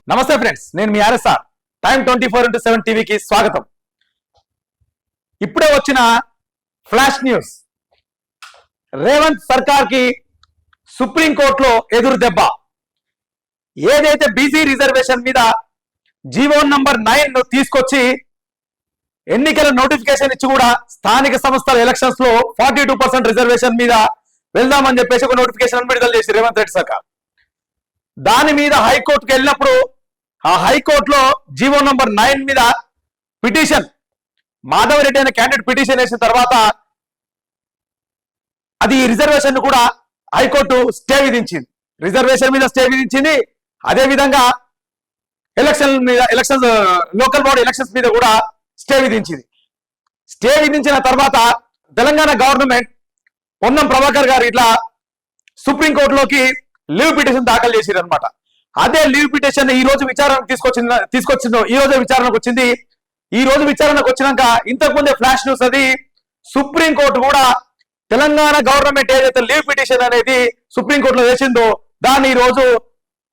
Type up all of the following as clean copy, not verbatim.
నమస్తే ఫ్రెండ్స్, నేను మీ RSR time 24x7 టీవీకి స్వాగతం. ఇప్పుడే వచ్చిన ఫ్లాష్ న్యూస్. రేవంత్ సర్కార్ కి సుప్రీంకోర్టులో ఎదురు దెబ్బ. ఏదైతే బీసీ రిజర్వేషన్ మీద జీవో నంబర్ 9 తీసుకొచ్చి ఎన్నికల నోటిఫికేషన్ ఇచ్చి కూడా స్థానిక సంస్థల ఎలక్షన్స్ లో 42% రిజర్వేషన్ మీద వెళ్దామని చెప్పేసి ఒక నోటిఫికేషన్ విడుదల చేసి రేవంత్ రెడ్డి సర్కార్ దాని మీద హైకోర్టుకు వెళ్ళినప్పుడు ఆ హైకోర్టులో జీవో నంబర్ 9 మీద పిటిషన్ మాధవరెడ్డి అనే క్యాండిడేట్ పిటిషన్ వేసిన తర్వాత అది రిజర్వేషన్ కూడా హైకోర్టు స్టే విధించింది. రిజర్వేషన్ మీద స్టే విధించింది. అదే విధంగా ఎలక్షన్స్ లోకల్ బాడీ ఎలక్షన్స్ మీద కూడా స్టే విధించింది. స్టే విధించిన తర్వాత తెలంగాణ గవర్నమెంట్ పొన్నం ప్రభాకర్ గారు ఇట్లా సుప్రీంకోర్టులోకి లీవ్ పిటిషన్ దాఖలు చేసిరు అనమాట. అదే లీవ్ పిటిషన్ ఈ రోజు విచారణకు తీసుకొచ్చిందో ఈ రోజు విచారణకు వచ్చింది. ఈ రోజు విచారణకు వచ్చినాక ఇంతకు ముందే ఫ్లాష్ న్యూస్ అది సుప్రీంకోర్టు కూడా తెలంగాణ గవర్నమెంట్ ఏదైతే లీవ్ పిటిషన్ అనేది సుప్రీంకోర్టులో వేసిందో దాన్ని ఈ రోజు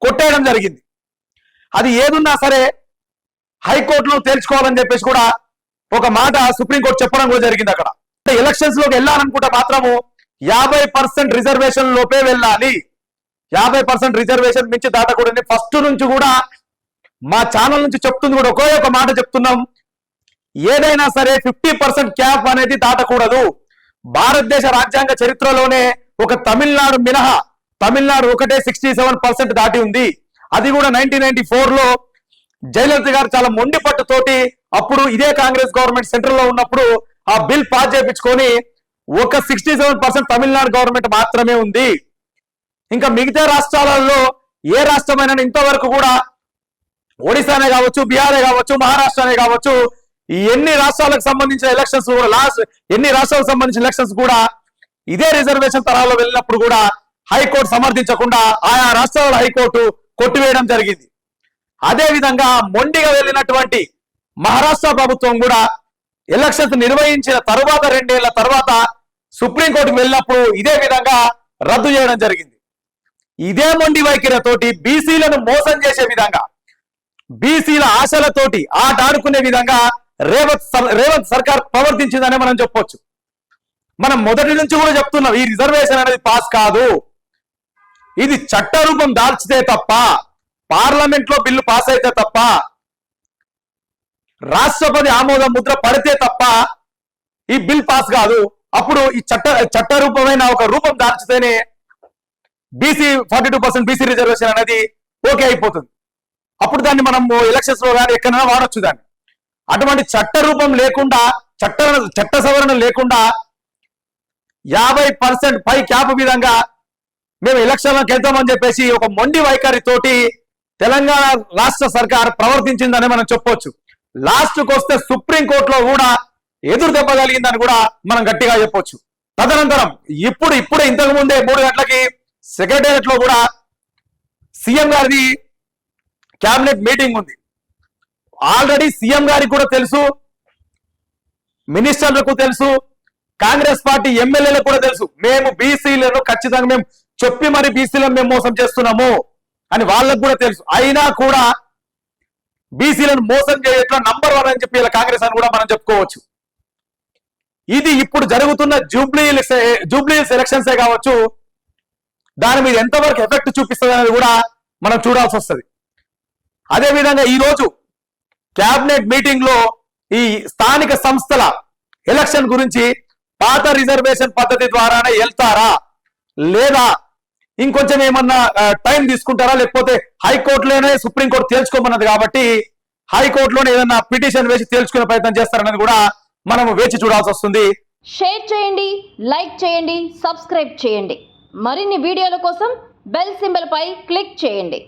కొట్టేయడం జరిగింది. అది ఏదున్నా సరే హైకోర్టులో తేల్చుకోవాలని చెప్పేసి కూడా ఒక మాట సుప్రీంకోర్టు చెప్పడం కూడా జరిగింది. అక్కడ ఎలక్షన్స్ లోకి వెళ్ళాలనుకుంటే మాత్రము 50% రిజర్వేషన్ లోపే వెళ్ళాలి. 50% రిజర్వేషన్ మించి దాటకూడదని ఫస్ట్ నుంచి కూడా మా ఛానల్ నుంచి చెప్తుంది కూడా ఒకే ఒక మాట చెప్తున్నాం. ఏదైనా సరే 50% క్యాప్ అనేది దాటకూడదు. భారతదేశ రాజ్యాంగ చరిత్రలోనే ఒక తమిళనాడు మినహా తమిళనాడు ఒకటే 67% దాటి ఉంది. అది కూడా 1994 లో జయలలిత గారు చాలా మొండి పట్టుతోటి అప్పుడు ఇదే కాంగ్రెస్ గవర్నమెంట్ సెంట్రల్ లో ఉన్నప్పుడు ఆ బిల్ పాస్ చేయించుకొని ఒక 67% తమిళనాడు గవర్నమెంట్ మాత్రమే ఉంది. ఇంకా మిగతా రాష్ట్రాలలో ఏ రాష్ట్రమైనా ఇంతవరకు కూడా ఒడిశానే కావచ్చు, బీహారే కావచ్చు, మహారాష్ట్రనే కావచ్చు, ఎన్ని రాష్ట్రాలకు సంబంధించిన ఎలక్షన్స్ కూడా ఎన్ని రాష్ట్రాలకు సంబంధించిన ఎలక్షన్స్ కూడా ఇదే రిజర్వేషన్ తరాల్లో వెళ్ళినప్పుడు కూడా హైకోర్టు సమర్థించకుండా ఆయా రాష్ట్రాల హైకోర్టు కొట్టివేయడం జరిగింది. అదే విధంగా మొండిగా వెళ్ళినటువంటి మహారాష్ట్ర ప్రభుత్వం కూడా ఎలక్షన్స్ నిర్వహించిన తరువాత 2 ఏళ్ల తర్వాత సుప్రీంకోర్టుకు వెళ్ళినప్పుడు ఇదే విధంగా రద్దు చేయడం జరిగింది. ఇదే మొండి వైఖరితోటి బీసీలను మోసం చేసే విధంగా బీసీల ఆశలతోటి ఆట ఆడుకునే విధంగా రేవంత్ సర్కార్ ప్రవర్తించిందనే మనం చెప్పొచ్చు. మనం మొదటి నుంచి కూడా చెప్తున్నాం, ఈ రిజర్వేషన్ అనేది పాస్ కాదు. ఇది చట్ట రూపం దాల్చితే తప్ప, పార్లమెంట్ లో బిల్లు పాస్ అయితే తప్ప, రాష్ట్రపతి ఆమోద ముద్ర పడితే తప్ప ఈ బిల్ పాస్ కాదు. అప్పుడు ఈ చట్ట రూపమైన ఒక రూపం దాల్చితేనే బీసీ 42% బీసీ రిజర్వేషన్ అనేది ఓకే అయిపోతుంది. అప్పుడు దాన్ని మనం ఎలక్షన్స్ లో కానీ ఎక్కడైనా వాడొచ్చు. దాన్ని అటువంటి చట్ట రూపం లేకుండా చట్ట సవరణ లేకుండా 50% పై క్యాప్ విధంగా మేము ఎలక్షన్లకు వెళ్తామని చెప్పేసి ఒక మొండి వైఖరి తోటి తెలంగాణ రాష్ట్ర సర్కార్ ప్రవర్తించిందని మనం చెప్పొచ్చు. లాస్ట్కి వస్తే సుప్రీంకోర్టులో కూడా ఎదురు దెబ్బ కలిగిందని కూడా మనం గట్టిగా చెప్పొచ్చు. తదనంతరం ఇప్పుడే ఇంతకు ముందే 3 గంటలకి సెక్రటేరియట్ లో కూడా సీఎం గారిది క్యాబినెట్ మీటింగ్ ఉంది. ఆల్రెడీ సీఎం గారికి కూడా తెలుసు, మినిస్టర్లకు తెలుసు, కాంగ్రెస్ పార్టీ ఎమ్మెల్యేలకు కూడా తెలుసు, మేము బీసీలను ఖచ్చితంగా మేము చెప్పి మరి బీసీలను మేము మోసం చేస్తున్నాము అని వాళ్ళకు కూడా తెలుసు. అయినా కూడా బీసీలను మోసం చేయట్లో నంబర్ 1 అని చెప్పి కాంగ్రెస్ అని కూడా మనం చెప్పుకోవచ్చు. ఇది ఇప్పుడు జరుగుతున్న జూబ్లీహిల్స్ ఎలక్షన్సే కావచ్చు, దాని మీద ఎంతవరకు ఎఫెక్ట్ చూపిస్తుంది అనేది కూడా మనం చూడాల్సి వస్తుంది. అదేవిధంగా ఈరోజు క్యాబినెట్ మీటింగ్ లో ఈ స్థానిక సంస్థల ఎలక్షన్ గురించి పాత రిజర్వేషన్ పద్ధతి ద్వారానే వెళ్తారా లేదా ఇంకొంచెం ఏమన్నా టైం తీసుకుంటారా, లేకపోతే హైకోర్టులోనే సుప్రీంకోర్టు తేల్చుకోమన్నది కాబట్టి హైకోర్టులోనే ఏదన్నా పిటిషన్ వేసి తేల్చుకునే ప్రయత్నం చేస్తారనేది కూడా మనం వేచి చూడాల్సి వస్తుంది. షేర్ చేయండి, లైక్ చేయండి, సబ్స్క్రైబ్ చేయండి. మరిన్ని వీడియోల కోసం బెల్ సింబల్ పై క్లిక్ చేయండి.